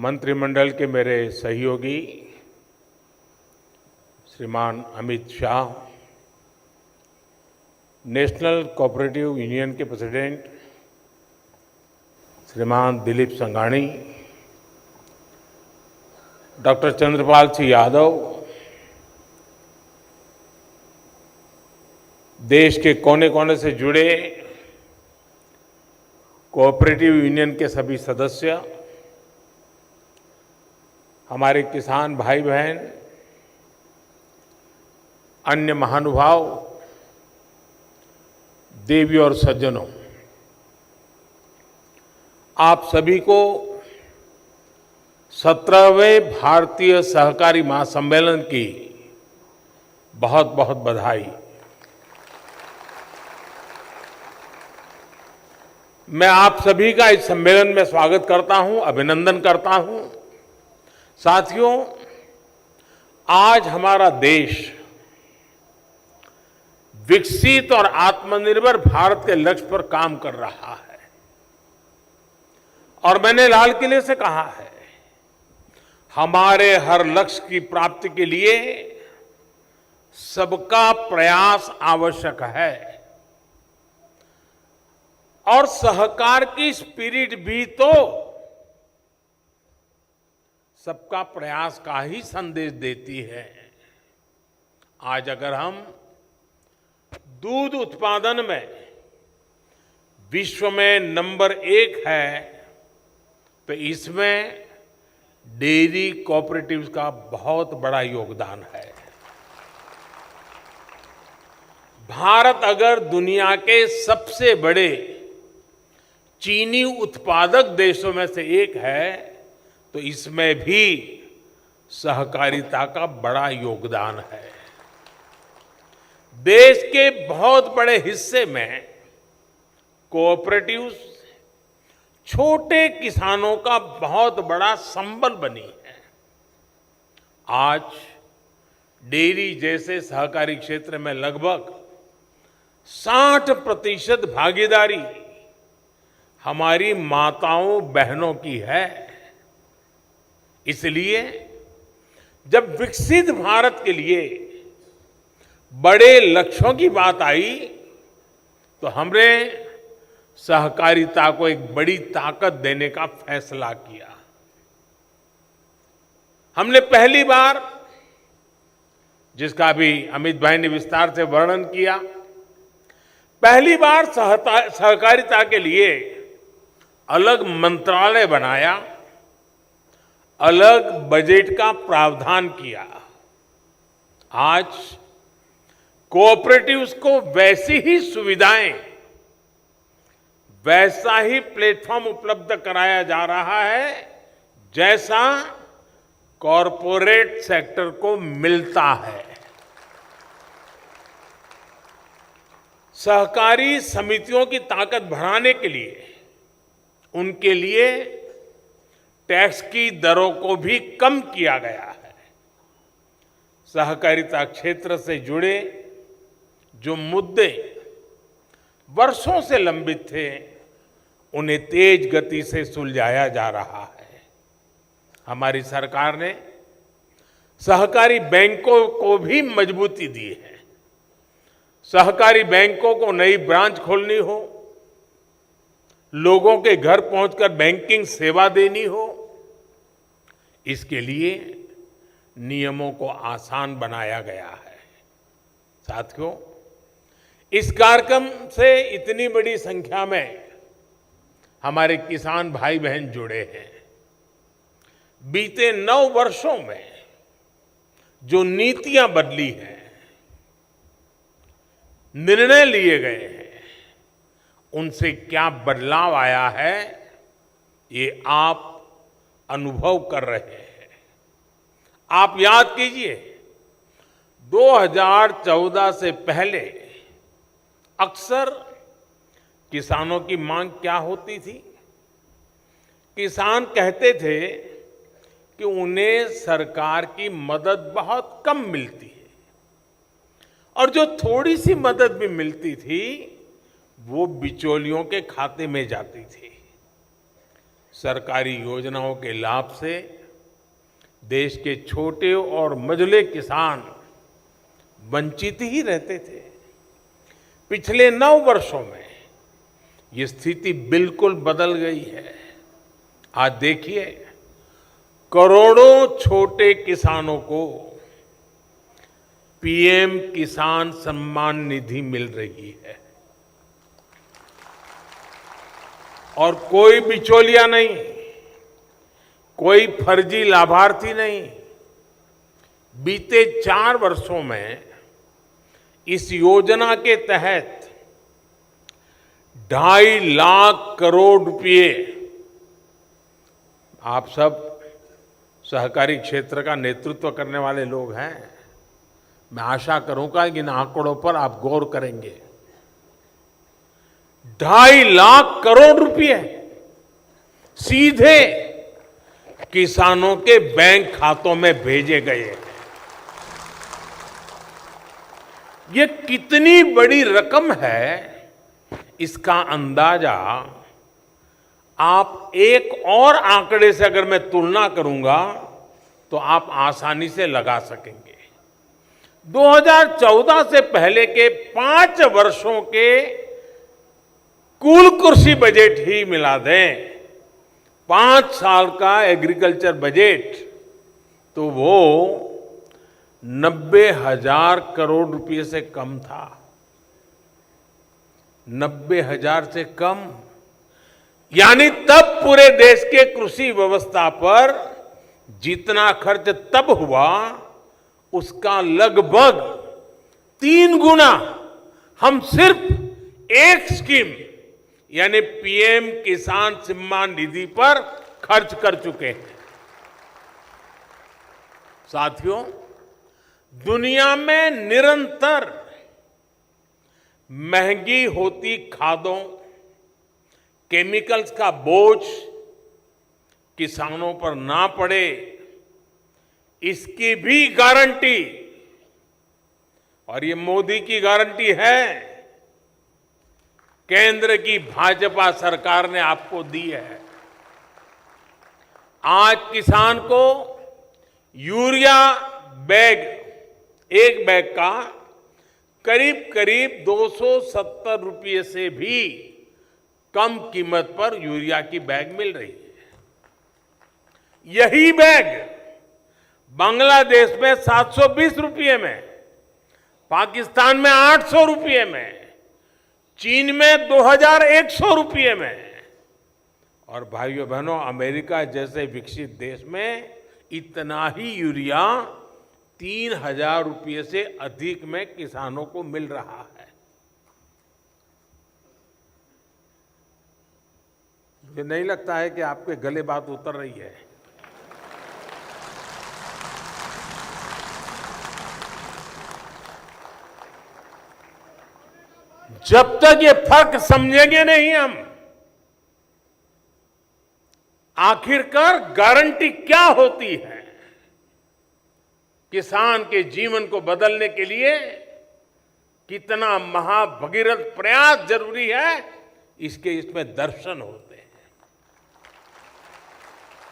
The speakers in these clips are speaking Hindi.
मंत्रिमंडल के मेरे सहयोगी श्रीमान Amit Shah, national cooperative union के प्रेसिडेंट श्रीमान दिलीप संघानी, डॉक्टर चंद्रपाल सिंह यादव, देश के कोने कोने से जुड़े कोऑपरेटिव यूनियन के सभी सदस्य, हमारे किसान भाई बहन, अन्य महानुभाव, देवी और सज्जनों, आप सभी को 17वें भारतीय सहकारी महासम्मेलन की बहुत बहुत बधाई। मैं आप सभी का इस सम्मेलन में स्वागत करता हूं, अभिनंदन करता हूं। साथियों, आज हमारा देश विकसित और आत्मनिर्भर भारत के लक्ष्य पर काम कर रहा है और मैंने लाल किले से कहा है, हमारे हर लक्ष्य की प्राप्ति के लिए सबका प्रयास आवश्यक है और सहकार की स्पिरिट भी तो सबका प्रयास का ही संदेश देती है। आज अगर हम दूध उत्पादन में विश्व में नंबर 1 है, तो इसमें डेयरी कोऑपरेटिव्स का बहुत बड़ा योगदान है। भारत अगर दुनिया के सबसे बड़े चीनी उत्पादक देशों में से एक है, तो इसमें भी सहकारिता का बड़ा योगदान है। देश के बहुत बड़े हिस्से में कोऑपरेटिव्स छोटे किसानों का बहुत बड़ा संबल बनी है। आज डेयरी जैसे सहकारी क्षेत्र में लगभग 60% भागीदारी हमारी माताओं बहनों की है। इसलिए जब विकसित भारत के लिए बड़े लक्ष्यों की बात आई, तो हमने सहकारिता को एक बड़ी ताकत देने का फैसला किया। हमने पहली बार, जिसका भी अमित भाई ने विस्तार से वर्णन किया, पहली बार सहकारिता के लिए अलग मंत्रालय बनाया, अलग बजट का प्रावधान किया। आज कोऑपरेटिव्स को वैसी ही सुविधाएं, वैसा ही प्लेटफॉर्म उपलब्ध कराया जा रहा है जैसा कॉरपोरेट सेक्टर को मिलता है। सहकारी समितियों की ताकत बढ़ाने के लिए, उनके लिए टैक्स की दरों को भी कम किया गया है। सहकारिता क्षेत्र से जुड़े जो मुद्दे वर्षों से लंबित थे, उन्हें तेज गति से सुलझाया जा रहा है। हमारी सरकार ने सहकारी बैंकों को भी मजबूती दी है। सहकारी बैंकों को नई ब्रांच खोलनी हो, लोगों के घर पहुंचकर बैंकिंग सेवा देनी हो, इसके लिए नियमों को आसान बनाया गया है। साथियों, इस कार्यक्रम से इतनी बड़ी संख्या में हमारे किसान भाई बहन जुड़े हैं। बीते 9 वर्षों में जो नीतियां बदली हैं, निर्णय लिए गए हैं, उनसे क्या बदलाव आया है, ये आप अनुभव कर रहे हैं। आप याद कीजिए, 2014 से पहले अक्सर किसानों की मांग क्या होती थी? किसान कहते थे कि उन्हें सरकार की मदद बहुत कम मिलती है और जो थोड़ी सी मदद भी मिलती थी, वो बिचौलियों के खाते में जाती थी। सरकारी योजनाओं के लाभ से देश के छोटे और मझले किसान वंचित ही रहते थे। पिछले 9 वर्षों में ये स्थिति बिल्कुल बदल गई है। आज देखिए, करोड़ों छोटे किसानों को पीएम किसान सम्मान निधि मिल रही है और कोई बिचौलिया नहीं, कोई फर्जी लाभार्थी नहीं। बीते 4 वर्षों में इस योजना के तहत 2.5 लाख करोड़ रुपए, आप सब सहकारी क्षेत्र का नेतृत्व करने वाले लोग हैं, मैं आशा करूंगा कि इन आंकड़ों पर आप गौर करेंगे। 2.5 लाख करोड़ रुपए सीधे किसानों के बैंक खातों में भेजे गए हैं। ये कितनी बड़ी रकम है, इसका अंदाजा आप एक और आंकड़े से अगर मैं तुलना करूंगा तो आप आसानी से लगा सकेंगे। 2014 से पहले के 5 वर्षों के कुल कृषि बजट ही मिला दें, 5 साल का एग्रीकल्चर बजट, तो वो 90,000 करोड़ रुपए से कम था। 90,000 से कम, यानी तब पूरे देश के कृषि व्यवस्था पर जितना खर्च तब हुआ, उसका लगभग 3 गुना हम सिर्फ एक स्कीम यानी पीएम किसान सम्मान निधि पर खर्च कर चुके हैं। साथियों, दुनिया में निरंतर महंगी होती खादों, केमिकल्स का बोझ किसानों पर ना पड़े, इसकी भी गारंटी, और ये मोदी की गारंटी है, केंद्र की भाजपा सरकार ने आपको दी है। आज किसान को यूरिया बैग, एक बैग का करीब करीब 270 रुपये से भी कम कीमत पर यूरिया की बैग मिल रही है। यही बैग बांग्लादेश में 720 रुपये में, पाकिस्तान में 800 रुपये में, चीन में 2100 रुपये में, और भाइयों बहनों, अमेरिका जैसे विकसित देश में इतना ही यूरिया 3,000 रुपये से अधिक में किसानों को मिल रहा है। मुझे नहीं लगता है कि आपके गले बात उतर रही है। जब तक ये फर्क समझेंगे नहीं हम, आखिरकार गारंटी क्या होती है, किसान के जीवन को बदलने के लिए कितना महाभगीरथ प्रयास जरूरी है, इसके इसमें दर्शन होते हैं।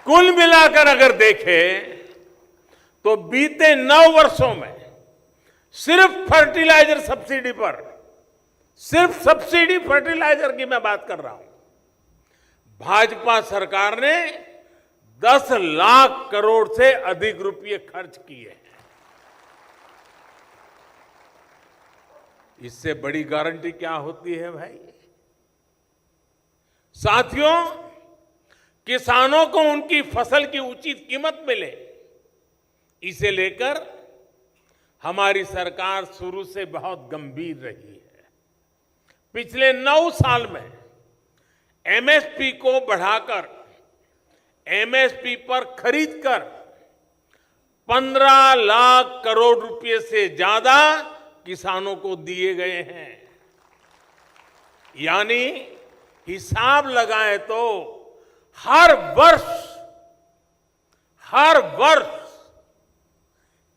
कुल मिलाकर अगर देखें तो बीते 9 वर्षों में सिर्फ फर्टिलाइजर सब्सिडी पर, सिर्फ सब्सिडी फर्टिलाइजर की मैं बात कर रहा हूं, भाजपा सरकार ने 10 लाख करोड़ से अधिक रुपए खर्च किए हैं। इससे बड़ी गारंटी क्या होती है भाई? साथियों, किसानों को उनकी फसल की उचित कीमत मिले, इसे लेकर हमारी सरकार शुरू से बहुत गंभीर रही है। पिछले 9 साल में एमएसपी को बढ़ाकर एमएसपी पर खरीदकर 15 लाख करोड़ रुपए से ज्यादा किसानों को दिए गए हैं। यानी हिसाब लगाएं तो हर वर्ष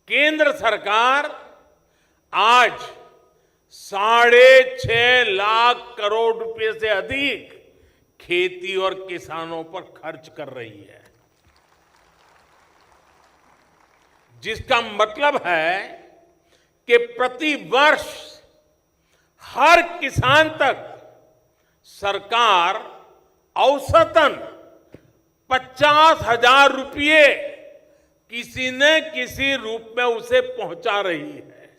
केंद्र सरकार आज 6.5 लाख करोड़ रुपए से अधिक खेती और किसानों पर खर्च कर रही है, जिसका मतलब है कि प्रति वर्ष हर किसान तक सरकार औसतन 50,000 रुपये किसी न किसी रूप में उसे पहुंचा रही है।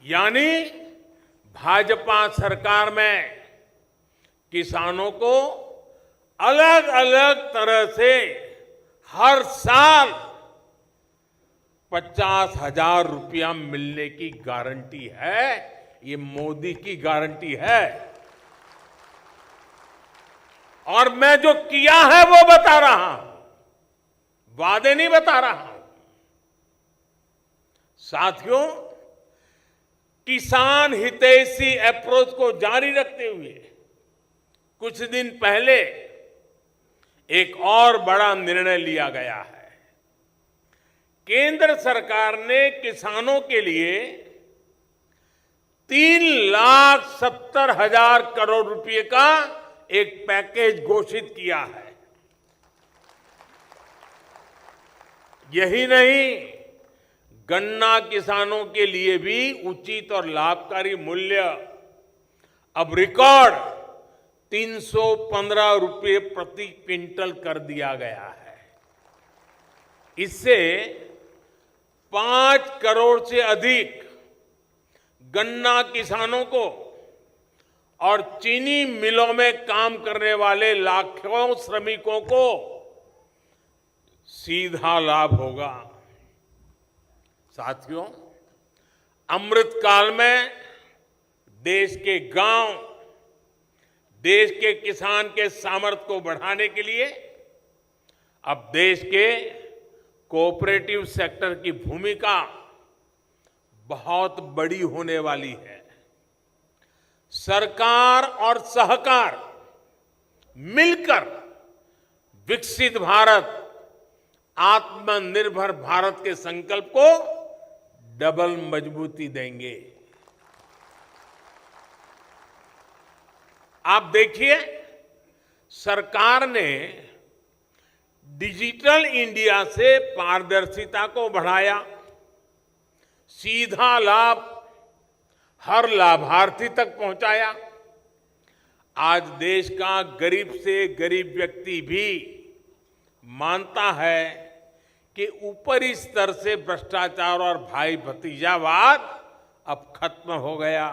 यानी भाजपा सरकार में किसानों को अलग अलग तरह से हर साल 50,000 रुपया मिलने की गारंटी है। ये मोदी की गारंटी है और मैं जो किया है वो बता रहा हूं, वादे नहीं बता रहा हूं। साथियों, किसान हितैषी अप्रोच को जारी रखते हुए कुछ दिन पहले एक और बड़ा निर्णय लिया गया है। केंद्र सरकार ने किसानों के लिए 3,70,000 करोड़ रुपए का एक पैकेज घोषित किया है। यही नहीं, गन्ना किसानों के लिए भी उचित और लाभकारी मूल्य अब रिकॉर्ड 315 रुपये प्रति क्विंटल कर दिया गया है। इससे 5 करोड़ से अधिक गन्ना किसानों को और चीनी मिलों में काम करने वाले लाखों श्रमिकों को सीधा लाभ होगा। साथियों, अमृत काल में देश के गांव, देश के किसान के सामर्थ्य को बढ़ाने के लिए अब देश के कोऑपरेटिव सेक्टर की भूमिका बहुत बड़ी होने वाली है। सरकार और सहकार मिलकर विकसित भारत, आत्मनिर्भर भारत के संकल्प को डबल मजबूती देंगे। आप देखिए, सरकार ने डिजिटल इंडिया से पारदर्शिता को बढ़ाया, सीधा लाभ हर लाभार्थी तक पहुंचाया। आज देश का गरीब से गरीब व्यक्ति भी मानता है कि ऊपरी स्तर से भ्रष्टाचार और भाई भतीजावाद अब खत्म हो गया।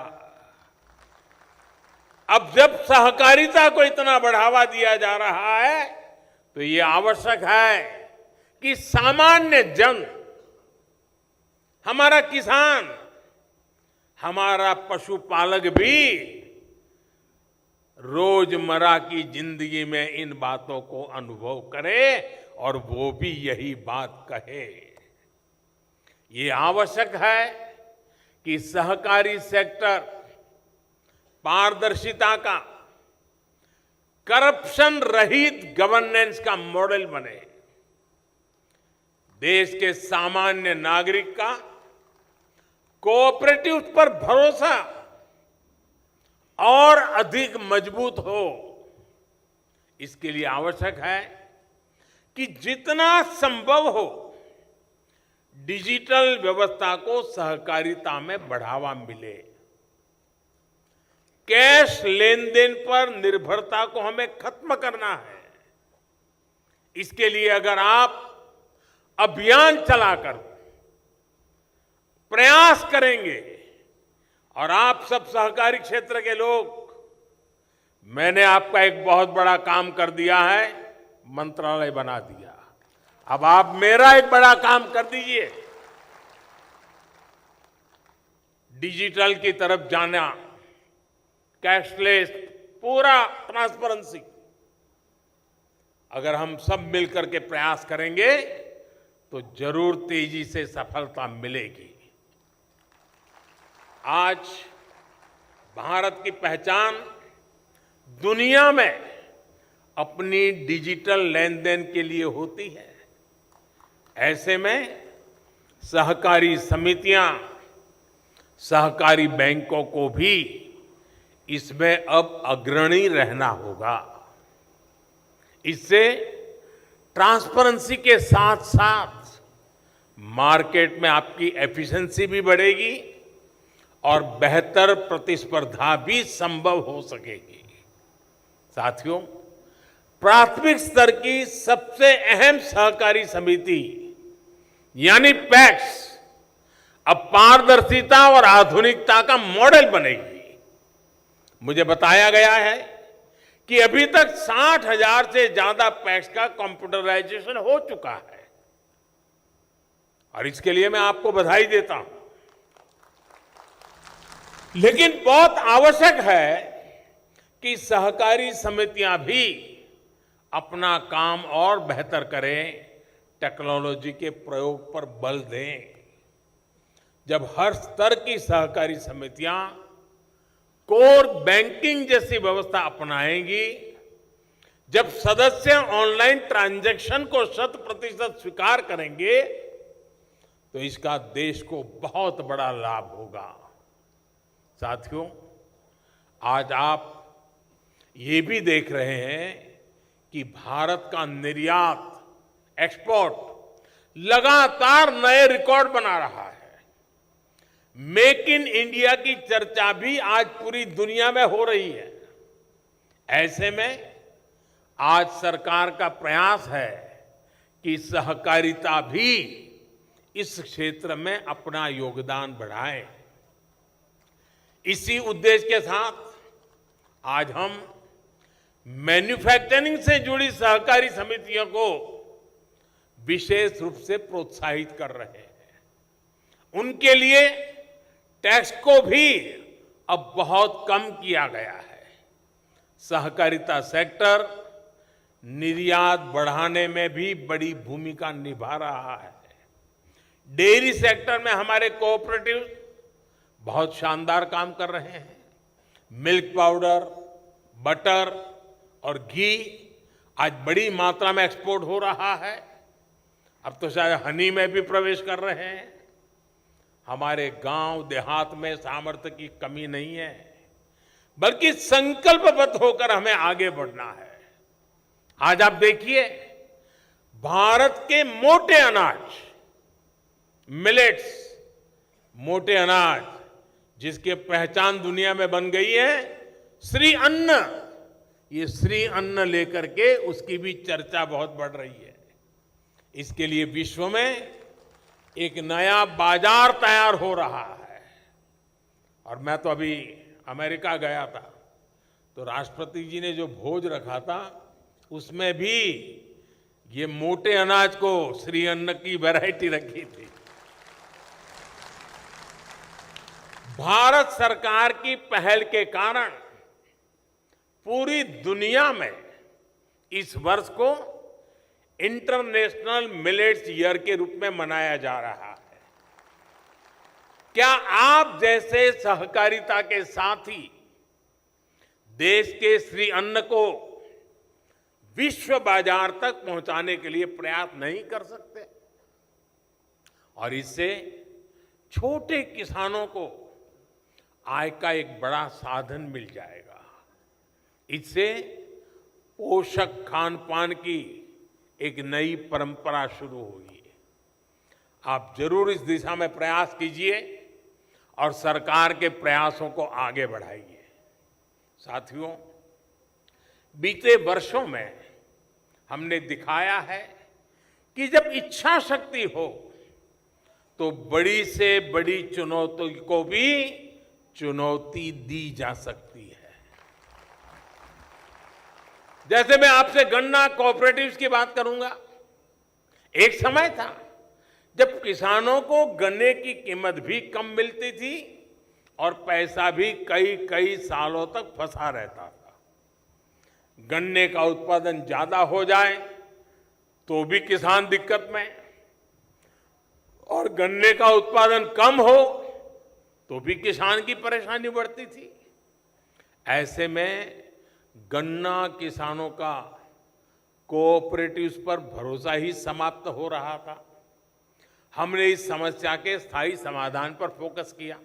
अब जब सहकारिता को इतना बढ़ावा दिया जा रहा है तो ये आवश्यक है कि सामान्य जन, हमारा किसान, हमारा पशुपालक भी रोजमर्रा की जिंदगी में इन बातों को अनुभव करे और वो भी यही बात कहे। ये आवश्यक है कि सहकारी सेक्टर पारदर्शिता का, करप्शन रहित गवर्नेंस का मॉडल बने। देश के सामान्य नागरिक का कोऑपरेटिव पर भरोसा और अधिक मजबूत हो। इसके लिए आवश्यक है कि जितना संभव हो डिजिटल व्यवस्था को सहकारिता में बढ़ावा मिले। कैश लेन देन पर निर्भरता को हमें खत्म करना है। इसके लिए अगर आप अभियान चलाकर प्रयास करेंगे और आप सब सहकारी क्षेत्र के लोग, मैंने आपका एक बहुत बड़ा काम कर दिया है, मंत्रालय बना दिया। अब आप मेरा एक बड़ा काम कर दीजिए, डिजिटल की तरफ जाना, कैशलेस, पूरा ट्रांसपेरेंसी। अगर हम सब मिलकर के प्रयास करेंगे तो जरूर तेजी से सफलता मिलेगी। आज भारत की पहचान दुनिया में अपनी डिजिटल लेन देन के लिए होती है। ऐसे में सहकारी समितियां, सहकारी बैंकों को भी इसमें अब अग्रणी रहना होगा। इससे ट्रांसपेरेंसी के साथ साथ मार्केट में आपकी एफिशिएंसी भी बढ़ेगी और बेहतर प्रतिस्पर्धा भी संभव हो सकेगी। साथियों, प्राथमिक स्तर की सबसे अहम सहकारी समिति यानी पैक्स अब पारदर्शिता और आधुनिकता का मॉडल बनेगी। मुझे बताया गया है कि अभी तक 60,000 से ज्यादा पैक्स का कंप्यूटराइजेशन हो चुका है और इसके लिए मैं आपको बधाई देता हूं। लेकिन बहुत आवश्यक है कि सहकारी समितियां भी अपना काम और बेहतर करें, टेक्नोलॉजी के प्रयोग पर बल दें। जब हर स्तर की सहकारी समितियां कोर बैंकिंग जैसी व्यवस्था अपनाएंगी, जब सदस्य ऑनलाइन ट्रांजैक्शन को 100% स्वीकार करेंगे, तो इसका देश को बहुत बड़ा लाभ होगा। साथियों, आज आप ये भी देख रहे हैं कि भारत का निर्यात, एक्सपोर्ट लगातार नए रिकॉर्ड बना रहा है। मेक इन इंडिया की चर्चा भी आज पूरी दुनिया में हो रही है। ऐसे में आज सरकार का प्रयास है कि सहकारिता भी इस क्षेत्र में अपना योगदान बढ़ाए। इसी उद्देश्य के साथ आज हम मैन्युफैक्चरिंग से जुड़ी सहकारी समितियों को विशेष रूप से प्रोत्साहित कर रहे हैं। उनके लिए टैक्स को भी अब बहुत कम किया गया है। सहकारिता सेक्टर निर्यात बढ़ाने में भी बड़ी भूमिका निभा रहा है। डेयरी सेक्टर में हमारे कोऑपरेटिव बहुत शानदार काम कर रहे हैं। मिल्क पाउडर, बटर और घी आज बड़ी मात्रा में एक्सपोर्ट हो रहा है। अब तो शायद हनी में भी प्रवेश कर रहे हैं। हमारे गांव देहात में सामर्थ्य की कमी नहीं है, बल्कि संकल्पबद्ध होकर हमें आगे बढ़ना है। आज आप देखिए, भारत के मोटे अनाज, मिलेट्स, मोटे अनाज जिसकी पहचान दुनिया में बन गई है, श्री अन्न, ये श्री अन्न लेकर के उसकी भी चर्चा बहुत बढ़ रही है। इसके लिए विश्व में एक नया बाजार तैयार हो रहा है। और मैं तो अभी अमेरिका गया था, तो राष्ट्रपति जी ने जो भोज रखा था उसमें भी ये मोटे अनाज को श्री अन्न की वैरायटी रखी थी। भारत सरकार की पहल के कारण पूरी दुनिया में इस वर्ष को इंटरनेशनल मिलेट्स ईयर के रूप में मनाया जा रहा है। क्या आप जैसे सहकारिता के साथी देश के श्री अन्न को विश्व बाजार तक पहुंचाने के लिए प्रयास नहीं कर सकते? और इससे छोटे किसानों को आय का एक बड़ा साधन मिल जाएगा। इससे पोषक खान पान की एक नई परंपरा शुरू होगी। आप जरूर इस दिशा में प्रयास कीजिए और सरकार के प्रयासों को आगे बढ़ाइए। साथियों, बीते वर्षों में हमने दिखाया है कि जब इच्छा शक्ति हो तो बड़ी से बड़ी चुनौती को भी चुनौती दी जा सकती है। जैसे मैं आपसे गन्ना कोऑपरेटिव्स की बात करूंगा। एक समय था जब किसानों को गन्ने की कीमत भी कम मिलती थी और पैसा भी कई कई सालों तक फंसा रहता था। गन्ने का उत्पादन ज्यादा हो जाए तो भी किसान दिक्कत में, और गन्ने का उत्पादन कम हो तो भी किसान की परेशानी बढ़ती थी। ऐसे में गन्ना किसानों का कोऑपरेटिव्स पर भरोसा ही समाप्त हो रहा था। हमने इस समस्या के स्थायी समाधान पर फोकस किया।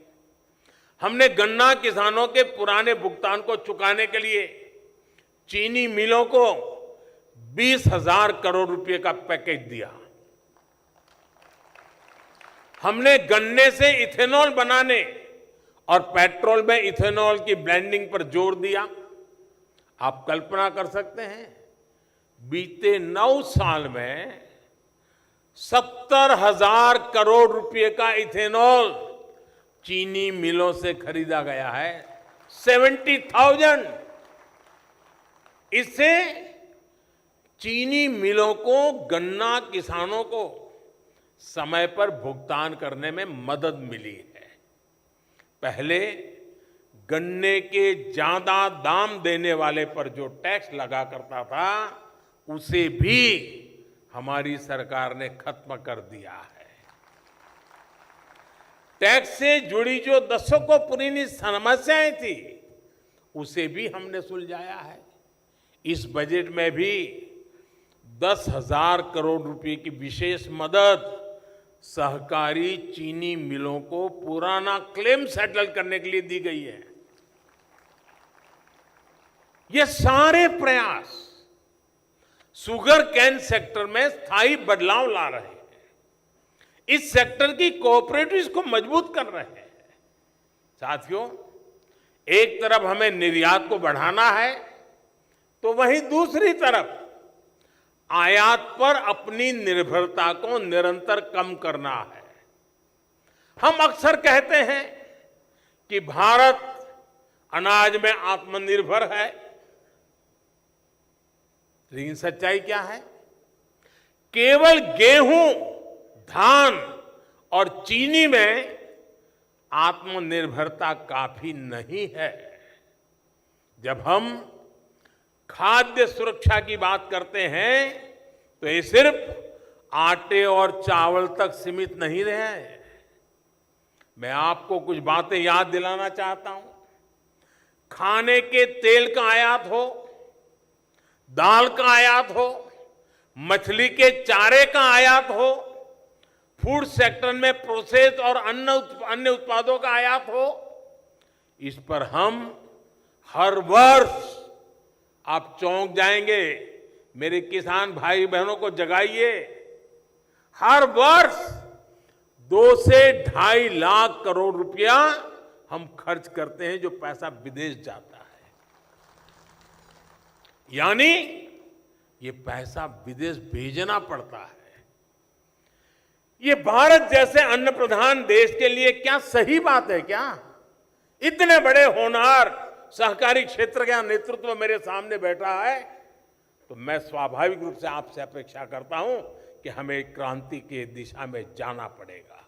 हमने गन्ना किसानों के पुराने भुगतान को चुकाने के लिए चीनी मिलों को 20,000 करोड़ रुपए का पैकेज दिया। हमने गन्ने से इथेनॉल बनाने और पेट्रोल में इथेनॉल की ब्लेंडिंग पर जोर दिया। आप कल्पना कर सकते हैं, बीते 9 साल में 70,000 करोड़ रुपए का इथेनॉल चीनी मिलों से खरीदा गया है। 70,000। इससे चीनी मिलों को, गन्ना किसानों को समय पर भुगतान करने में मदद मिली है। पहले गन्ने के ज्यादा दाम देने वाले पर जो टैक्स लगा करता था, उसे भी हमारी सरकार ने खत्म कर दिया है। टैक्स से जुड़ी जो दशकों पुरानी समस्याएं थी, उसे भी हमने सुलझाया है। इस बजट में भी 10,000 करोड़ रुपए की विशेष मदद सहकारी चीनी मिलों को पुराना क्लेम सेटल करने के लिए दी गई है। ये सारे प्रयास शुगर कैन सेक्टर में स्थायी बदलाव ला रहे हैं, इस सेक्टर की कोऑपरेटिव्स को मजबूत कर रहे हैं। साथियों, एक तरफ हमें निर्यात को बढ़ाना है, तो वहीं दूसरी तरफ आयात पर अपनी निर्भरता को निरंतर कम करना है। हम अक्सर कहते हैं कि भारत अनाज में आत्मनिर्भर है, लेकिन सच्चाई क्या है? केवल गेहूं, धान और चीनी में आत्मनिर्भरता काफी नहीं है। जब हम खाद्य सुरक्षा की बात करते हैं, तो ये सिर्फ आटे और चावल तक सीमित नहीं रहे। मैं आपको कुछ बातें याद दिलाना चाहता हूं। खाने के तेल का आयात हो, दाल का आयात हो, मछली के चारे का आयात हो, फूड सेक्टर में प्रोसेस और अन्य उत्पादों का आयात हो, इस पर हम हर वर्ष, आप चौंक जाएंगे, मेरे किसान भाई बहनों को जगाइए, हर वर्ष 2 से 2.5 लाख करोड़ रुपया हम खर्च करते हैं, जो पैसा विदेश जाता है। यानी ये पैसा विदेश भेजना पड़ता है। ये भारत जैसे अन्न प्रधान देश के लिए क्या सही बात है क्या? इतने बड़े होनहार सहकारी क्षेत्र का नेतृत्व मेरे सामने बैठा है, तो मैं स्वाभाविक रूप से आपसे अपेक्षा करता हूं कि हमें क्रांति की दिशा में जाना पड़ेगा।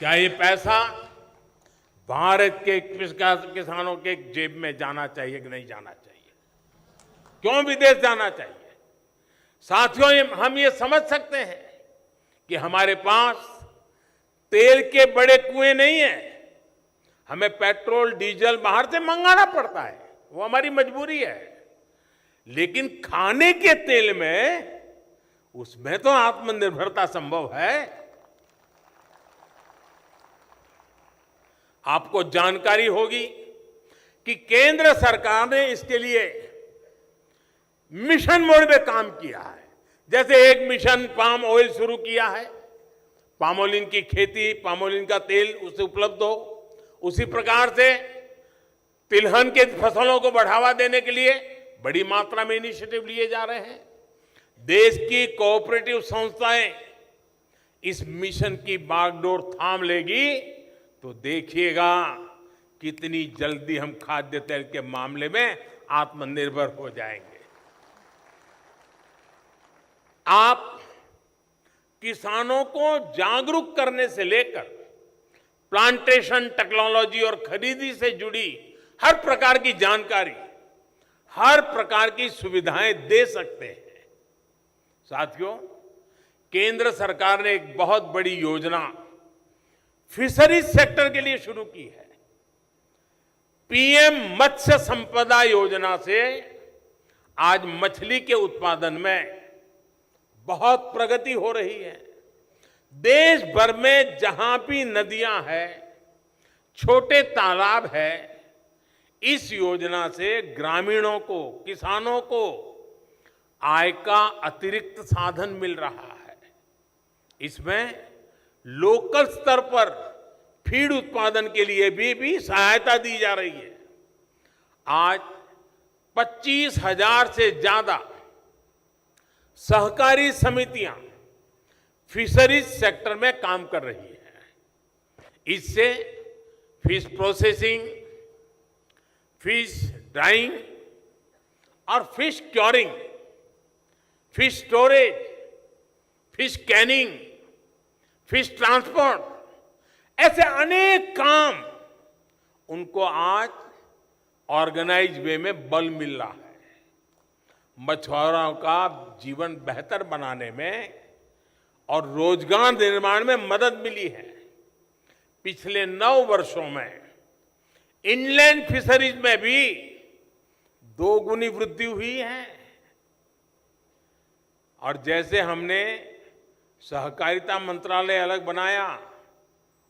क्या ये पैसा भारत के किसानों के जेब में जाना चाहिए कि नहीं जाना चाहिए? क्यों विदेश जाना चाहिए? साथियों, हम ये समझ सकते हैं कि हमारे पास तेल के बड़े कुएं नहीं हैं। हमें पेट्रोल, डीजल बाहर से मंगाना पड़ता है, वो हमारी मजबूरी है। लेकिन खाने के तेल में, उसमें तो आत्मनिर्भरता संभव है। आपको जानकारी होगी कि केंद्र सरकार ने इसके लिए मिशन मोड में काम किया है। जैसे एक मिशन पाम ऑयल शुरू किया है, पामोलिन की खेती, पामोलिन का तेल उसे उपलब्ध हो। उसी प्रकार से तिलहन के फसलों को बढ़ावा देने के लिए बड़ी मात्रा में इनिशिएटिव लिए जा रहे हैं। देश की कोऑपरेटिव संस्थाएं इस मिशन की बागडोर थाम लेगी, तो देखिएगा कितनी जल्दी हम खाद्य तेल के मामले में आत्मनिर्भर हो जाएंगे। आप किसानों को जागरूक करने से लेकर प्लांटेशन टेक्नोलॉजी और खरीदी से जुड़ी हर प्रकार की जानकारी, हर प्रकार की सुविधाएं दे सकते हैं। साथियों, केंद्र सरकार ने एक बहुत बड़ी योजना फिशरीज सेक्टर के लिए शुरू की है। पीएम मत्स्य संपदा योजना से आज मछली के उत्पादन में बहुत प्रगति हो रही है। देश भर में जहां भी नदियां हैं, छोटे तालाब है, इस योजना से ग्रामीणों को, किसानों को आय का अतिरिक्त साधन मिल रहा है। इसमें लोकल स्तर पर फीड उत्पादन के लिए भी सहायता दी जा रही है। आज 25,000 से ज्यादा सहकारी समितियां फिशरीज सेक्टर में काम कर रही हैं। इससे फिश प्रोसेसिंग, फिश ड्राइंग और fish curing, fish storage, fish Canning, fish transport, ऐसे अनेक काम उनको आज ऑर्गेनाइज वे में बल मिल रहा है। मछुआरों का जीवन बेहतर बनाने में और रोजगार निर्माण में मदद मिली है। पिछले 9 वर्षों में इनलैंड फिशरीज में भी 2 गुनी वृद्धि हुई है। और जैसे हमने सहकारिता मंत्रालय अलग बनाया,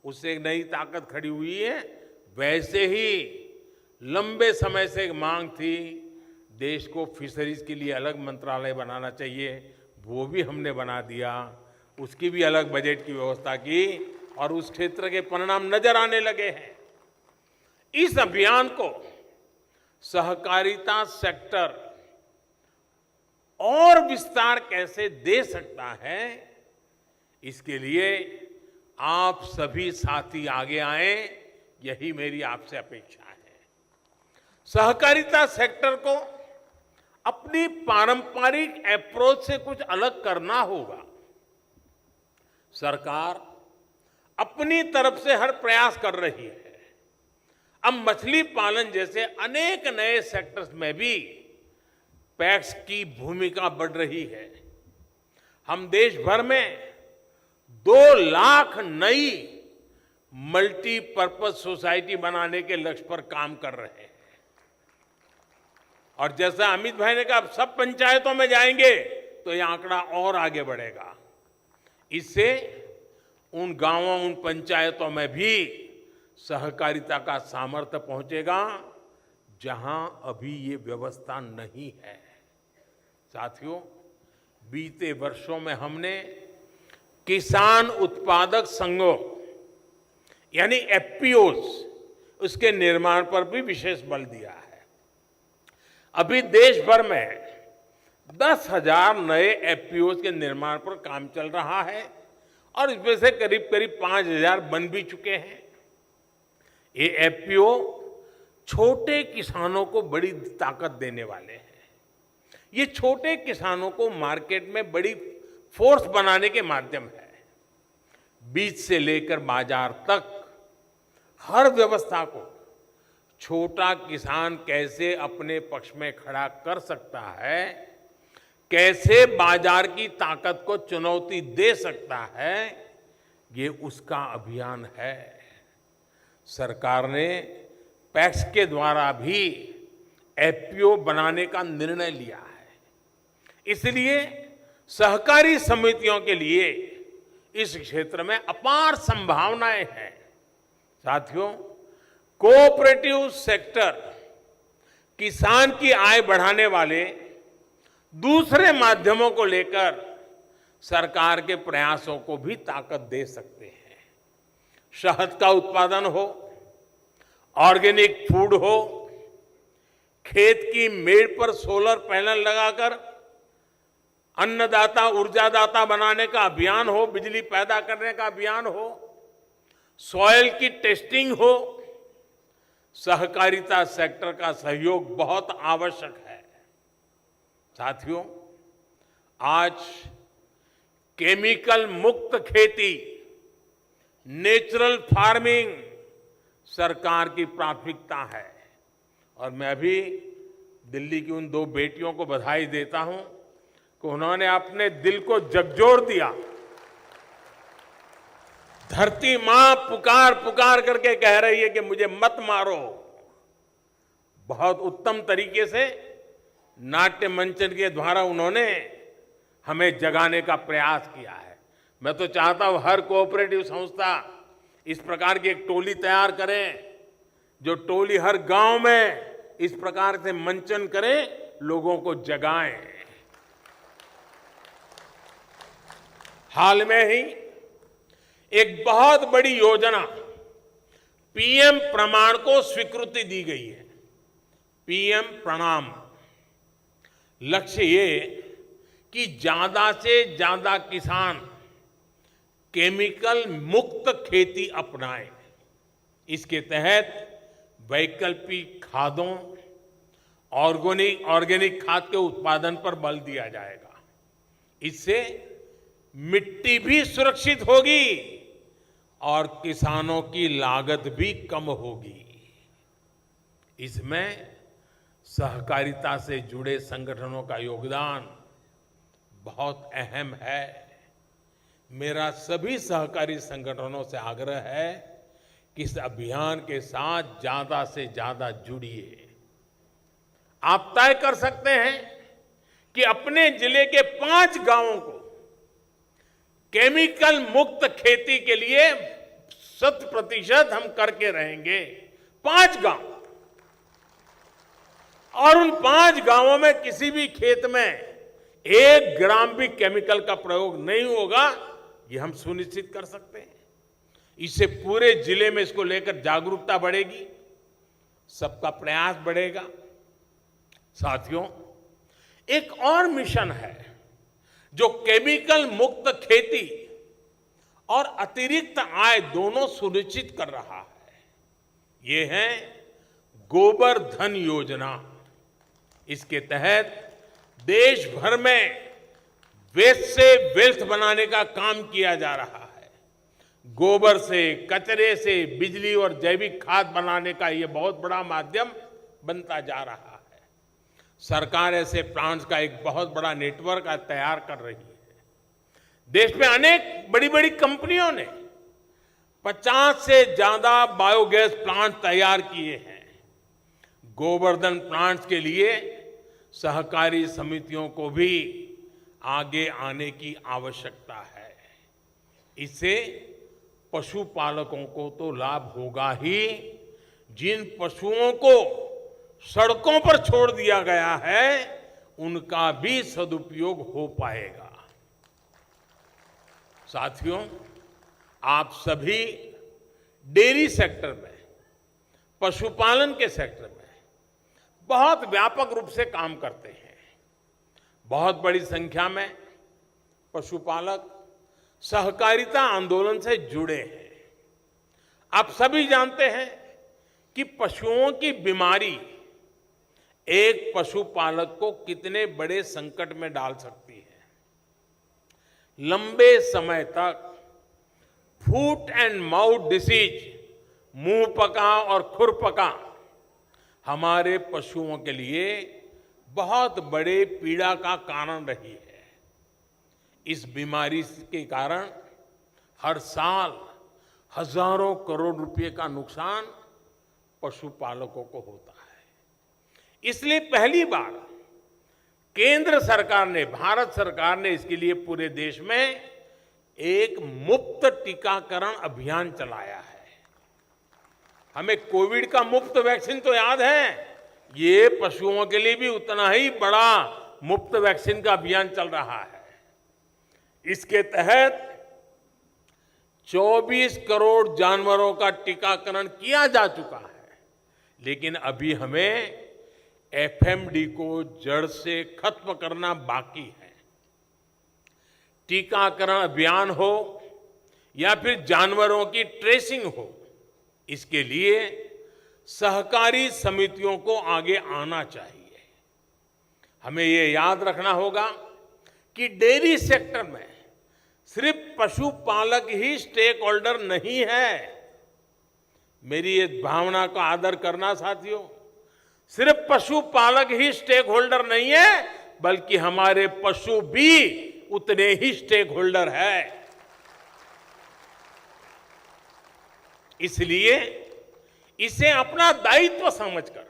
उससे एक नई ताकत खड़ी हुई है, वैसे ही लंबे समय से एक मांग थी देश को फिशरीज के लिए अलग मंत्रालय बनाना चाहिए, वो भी हमने बना दिया। उसकी भी अलग बजट की व्यवस्था की और उस क्षेत्र के परिणाम नजर आने लगे हैं। इस अभियान को सहकारिता सेक्टर और विस्तार कैसे दे सकता है, इसके लिए आप सभी साथी आगे आए, यही मेरी आपसे अपेक्षा है। सहकारिता सेक्टर को अपनी पारंपरिक अप्रोच से कुछ अलग करना होगा। सरकार अपनी तरफ से हर प्रयास कर रही है। अब मछली पालन जैसे अनेक नए सेक्टर्स में भी पैक्स की भूमिका बढ़ रही है। हम देश भर में 2 लाख नई मल्टीपर्पज सोसाइटी बनाने के लक्ष्य पर काम कर रहे हैं। और जैसा अमित भाई ने कहा, अब सब पंचायतों में जाएंगे तो यह आंकड़ा और आगे बढ़ेगा। इससे उन गांवों, उन पंचायतों में भी सहकारिता का सामर्थ्य पहुंचेगा जहां अभी ये व्यवस्था नहीं है। साथियों, बीते वर्षों में हमने किसान उत्पादक संघों यानी एफपीओस, उसके निर्माण पर भी विशेष बल दिया है। अभी देश भर में 10,000 नए एफपीओस के निर्माण पर काम चल रहा है और इसमें से करीब 5,000 बन भी चुके हैं। ये एफपीओ छोटे किसानों को बड़ी ताकत देने वाले हैं। ये छोटे किसानों को मार्केट में बड़ी फोर्स बनाने के माध्यम है। बीज से लेकर बाजार तक हर व्यवस्था को छोटा किसान कैसे अपने पक्ष में खड़ा कर सकता है, कैसे बाजार की ताकत को चुनौती दे सकता है, ये उसका अभियान है। सरकार ने पैक्स के द्वारा भी एफपीओ बनाने का निर्णय लिया है। इसलिए सहकारी समितियों के लिए इस क्षेत्र में अपार संभावनाएं हैं। साथियों, कोऑपरेटिव सेक्टर किसान की आय बढ़ाने वाले दूसरे माध्यमों को लेकर सरकार के प्रयासों को भी ताकत दे सकते हैं। शहद का उत्पादन हो, ऑर्गेनिक फूड हो, खेत की मेड़ पर सोलर पैनल लगाकर अन्नदाता ऊर्जादाता बनाने का अभियान हो, बिजली पैदा करने का अभियान हो, सॉइल की टेस्टिंग हो, सहकारिता सेक्टर का सहयोग बहुत आवश्यक है। साथियों, आज केमिकल मुक्त खेती, नेचुरल फार्मिंग सरकार की प्राथमिकता है और मैं अभी दिल्ली की उन 2 बेटियों को बधाई देता हूं कि उन्होंने अपने दिल को झकझोर दिया। धरती मां पुकार पुकार करके कह रही है कि मुझे मत मारो। बहुत उत्तम तरीके से नाट्य मंचन के द्वारा उन्होंने हमें जगाने का प्रयास किया है। मैं तो चाहता हूं हर कोऑपरेटिव संस्था इस प्रकार की एक टोली तैयार करे, जो टोली हर गांव में इस प्रकार से मंचन करे, लोगों को जगाए। हाल में ही एक बहुत बड़ी योजना पीएम प्रमाण को स्वीकृति दी गई है। पीएम प्रणाम। लक्ष्य ये कि ज्यादा से ज्यादा किसान केमिकल मुक्त खेती अपनाएं। इसके तहत वैकल्पिक खादों, ऑर्गेनिक खाद के उत्पादन पर बल दिया जाएगा। इससे मिट्टी भी सुरक्षित होगी और किसानों की लागत भी कम होगी। इसमें सहकारिता से जुड़े संगठनों का योगदान बहुत अहम है। मेरा सभी सहकारी संगठनों से आग्रह है कि इस अभियान के साथ ज्यादा से ज्यादा जुड़िए। आप तय कर सकते हैं कि अपने जिले के 5 गांवों को केमिकल मुक्त खेती के लिए 100% हम करके रहेंगे। 5 गांव, और उन 5 गांवों में किसी भी खेत में 1 ग्राम भी केमिकल का प्रयोग नहीं होगा, ये हम सुनिश्चित कर सकते हैं। इससे पूरे जिले में इसको लेकर जागरूकता बढ़ेगी, सबका प्रयास बढ़ेगा। साथियों, एक और मिशन है जो केमिकल मुक्त खेती और अतिरिक्त आय दोनों सुनिश्चित कर रहा है। ये है गोबर धन योजना। इसके तहत देश भर में वेस्ट से वेल्थ बनाने का काम किया जा रहा है। गोबर से, कचरे से बिजली और जैविक खाद बनाने का यह बहुत बड़ा माध्यम बनता जा रहा है। सरकार ऐसे प्लांट्स का एक बहुत बड़ा नेटवर्क तैयार कर रही है। देश में अनेक बड़ी बड़ी कंपनियों ने 50 से ज्यादा बायोगैस प्लांट तैयार किए हैं। गोवर्धन प्लांट्स के लिए सहकारी समितियों को भी आगे आने की आवश्यकता है। इससे पशुपालकों को तो लाभ होगा ही, जिन पशुओं को सड़कों पर छोड़ दिया गया है उनका भी सदुपयोग हो पाएगा। साथियों, आप सभी डेयरी सेक्टर में, पशुपालन के सेक्टर में बहुत व्यापक रूप से काम करते हैं। बहुत बड़ी संख्या में पशुपालक सहकारिता आंदोलन से जुड़े हैं। आप सभी जानते हैं कि पशुओं की बीमारी एक पशुपालक को कितने बड़े संकट में डाल सकती है। लंबे समय तक फूट एंड माउथ डिसीज, मुंह पका और खुर पका, हमारे पशुओं के लिए बहुत बड़े पीड़ा का कारण रही है। इस बीमारी के कारण हर साल हजारों करोड़ रुपए का नुकसान पशुपालकों को होता है। इसलिए पहली बार केंद्र सरकार ने, भारत सरकार ने इसके लिए पूरे देश में एक मुफ्त टीकाकरण अभियान चलाया है। हमें कोविड का मुफ्त वैक्सीन तो याद है, ये पशुओं के लिए भी उतना ही बड़ा मुफ्त वैक्सीन का अभियान चल रहा है। इसके तहत 24 करोड़ जानवरों का टीकाकरण किया जा चुका है। लेकिन अभी हमें एफएमडी को जड़ से खत्म करना बाकी है। टीकाकरण अभियान हो या फिर जानवरों की ट्रेसिंग हो, इसके लिए सहकारी समितियों को आगे आना चाहिए। हमें ये याद रखना होगा कि डेयरी सेक्टर में सिर्फ पशुपालक ही स्टेक होल्डर नहीं है। मेरी इस भावना का आदर करना साथियों, सिर्फ पशुपालक ही स्टेक होल्डर नहीं है, बल्कि हमारे पशु भी उतने ही स्टेक होल्डर है। इसलिए इसे अपना दायित्व समझकर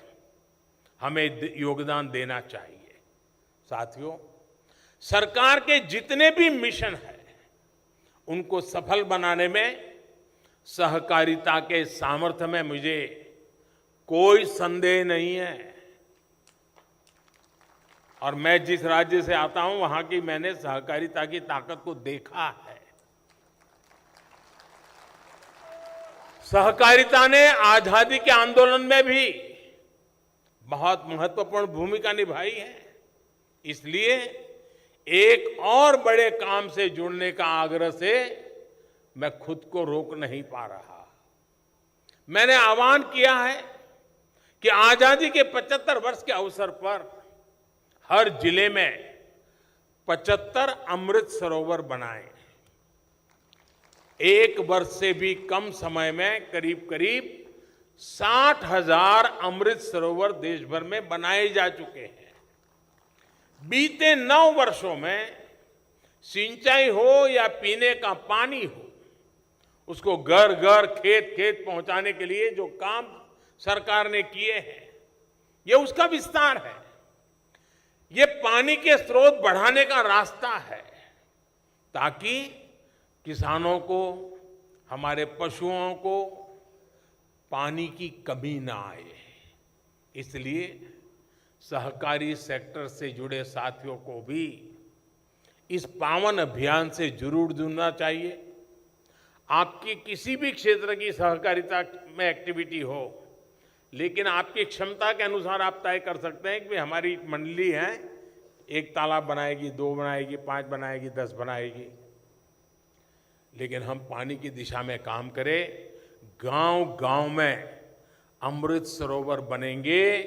हमें योगदान देना चाहिए। साथियों, सरकार के जितने भी मिशन हैं उनको सफल बनाने में सहकारिता के सामर्थ्य में मुझे कोई संदेह नहीं है। और मैं जिस राज्य से आता हूं वहां की मैंने सहकारिता की ताकत को देखा है। सहकारिता ने आजादी के आंदोलन में भी बहुत महत्वपूर्ण भूमिका निभाई है। इसलिए एक और बड़े काम से जुड़ने का आग्रह से मैं खुद को रोक नहीं पा रहा। मैंने आह्वान किया है कि आजादी के 75 वर्ष के अवसर पर हर जिले में 75 अमृत सरोवर बनाएं। एक वर्ष से भी कम समय में करीब करीब 60,000 अमृत सरोवर देश भर में बनाए जा चुके हैं। बीते 9 वर्षों में सिंचाई हो या पीने का पानी हो, उसको घर घर खेत खेत पहुंचाने के लिए जो काम सरकार ने किए हैं, ये उसका विस्तार है। ये पानी के स्रोत बढ़ाने का रास्ता है ताकि किसानों को, हमारे पशुओं को पानी की कमी ना आए। इसलिए सहकारी सेक्टर से जुड़े साथियों को भी इस पावन अभियान से जरूर जुड़ना चाहिए। आपकी किसी भी क्षेत्र की सहकारिता में एक्टिविटी हो, लेकिन आपकी क्षमता के अनुसार आप तय कर सकते हैं कि हमारी मंडली है, 1 तालाब बनाएगी, 2 बनाएगी, 5 बनाएगी, 10 बनाएगी। लेकिन हम पानी की दिशा में काम करें। गांव-गांव में अमृत सरोवर बनेंगे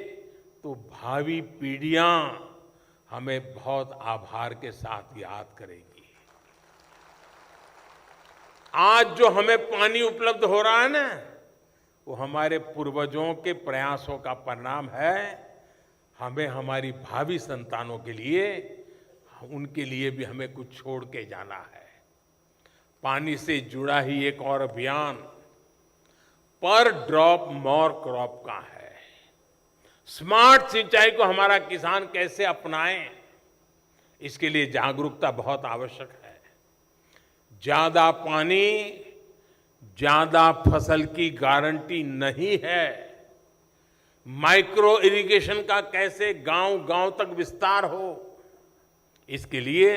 तो भावी पीढ़ियां हमें बहुत आभार के साथ याद करेगी। आज जो हमें पानी उपलब्ध हो रहा है ना, वो हमारे पूर्वजों के प्रयासों का परिणाम है। हमें हमारी भावी संतानों के लिए, उनके लिए भी हमें कुछ छोड़ के जाना है। पानी से जुड़ा ही एक और अभियान पर ड्रॉप मोर क्रॉप का है। स्मार्ट सिंचाई को हमारा किसान कैसे अपनाएं, इसके लिए जागरूकता बहुत आवश्यक है। ज्यादा पानी ज्यादा फसल की गारंटी नहीं है। माइक्रो इरिगेशन का कैसे गांव-गांव तक विस्तार हो, इसके लिए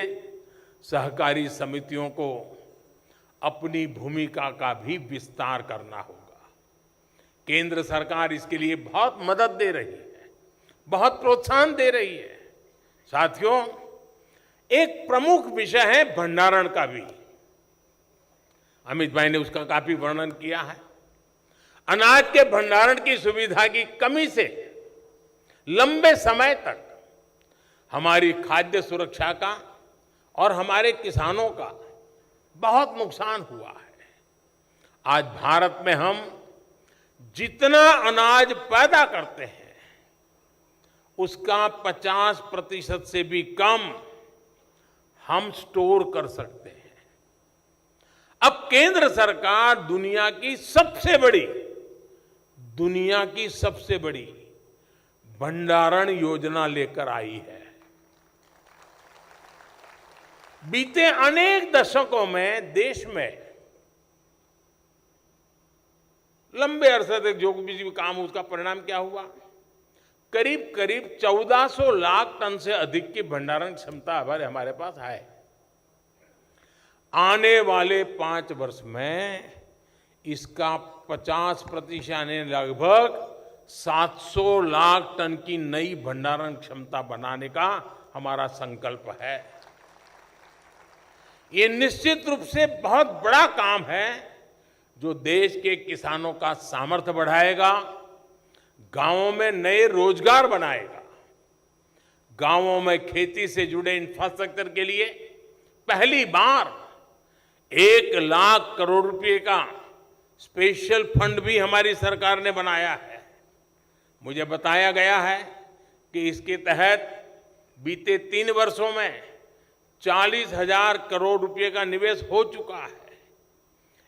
सहकारी समितियों को अपनी भूमिका का भी विस्तार करना होगा। केंद्र सरकार इसके लिए बहुत मदद दे रही है, बहुत प्रोत्साहन दे रही है। साथियों, एक प्रमुख विषय है भंडारण का भी। अमित भाई ने उसका काफी वर्णन किया है। अनाज के भंडारण की सुविधा की कमी से लंबे समय तक हमारी खाद्य सुरक्षा का और हमारे किसानों का बहुत नुकसान हुआ है। आज भारत में हम जितना अनाज पैदा करते हैं, उसका 50% से भी कम हम स्टोर कर सकते हैं। अब केंद्र सरकार दुनिया की सबसे बड़ी भंडारण योजना लेकर आई है। बीते अनेक दशकों में देश में लंबे अरसे तक जो भी काम हुआ, उसका परिणाम क्या हुआ? करीब करीब 1400 लाख टन से अधिक की भंडारण क्षमता हमारे पास है। आने वाले 5 वर्ष में इसका 50% यानी लगभग 700 लाख टन की नई भंडारण क्षमता बनाने का हमारा संकल्प है। ये निश्चित रूप से बहुत बड़ा काम है जो देश के किसानों का सामर्थ्य बढ़ाएगा, गांवों में नए रोजगार बनाएगा। गांवों में खेती से जुड़े इंफ्रास्ट्रक्चर के लिए पहली बार 1 लाख करोड़ रुपए का स्पेशल फंड भी हमारी सरकार ने बनाया है। मुझे बताया गया है कि इसके तहत बीते 3 वर्षों में 40,000 करोड़ रुपए का निवेश हो चुका है।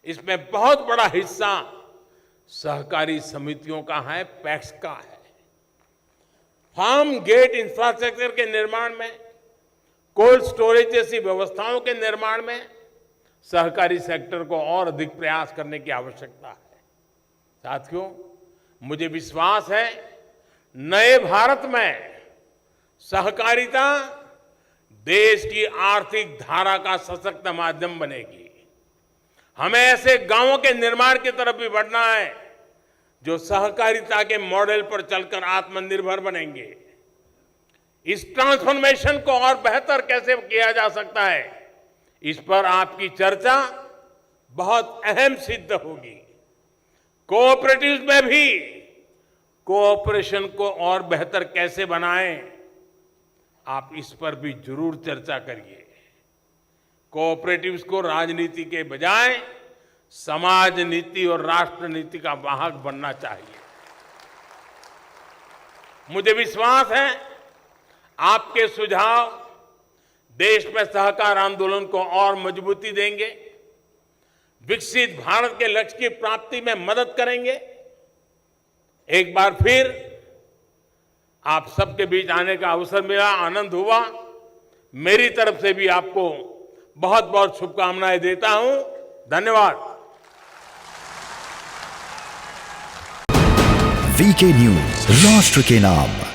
इसमें बहुत बड़ा हिस्सा सहकारी समितियों का है, पैक्स का है। फार्म गेट इंफ्रास्ट्रक्चर के निर्माण में, कोल्ड स्टोरेज जैसी व्यवस्थाओं के निर्माण में सहकारी सेक्टर को और अधिक प्रयास करने की आवश्यकता है। साथियों, मुझे विश्वास है नए भारत में सहकारिता देश की आर्थिक धारा का सशक्त माध्यम बनेगी। हमें ऐसे गांवों के निर्माण की तरफ भी बढ़ना है जो सहकारिता के मॉडल पर चलकर आत्मनिर्भर बनेंगे। इस ट्रांसफॉर्मेशन को और बेहतर कैसे किया जा सकता है, इस पर आपकी चर्चा बहुत अहम सिद्ध होगी। कोऑपरेटिव्स में भी कोऑपरेशन को और बेहतर कैसे बनाएं, आप इस पर भी जरूर चर्चा करिए। कोऑपरेटिव्स को राजनीति के बजाय समाज नीति और राष्ट्र नीति का वाहक बनना चाहिए। मुझे विश्वास है आपके सुझाव देश में सहकार आंदोलन को और मजबूती देंगे, विकसित भारत के लक्ष्य की प्राप्ति में मदद करेंगे। एक बार फिर आप सबके बीच आने का अवसर मिला, आनंद हुआ। मेरी तरफ से भी आपको बहुत बहुत शुभकामनाएं देता हूं। धन्यवाद। वीके न्यूज, राष्ट्र के नाम।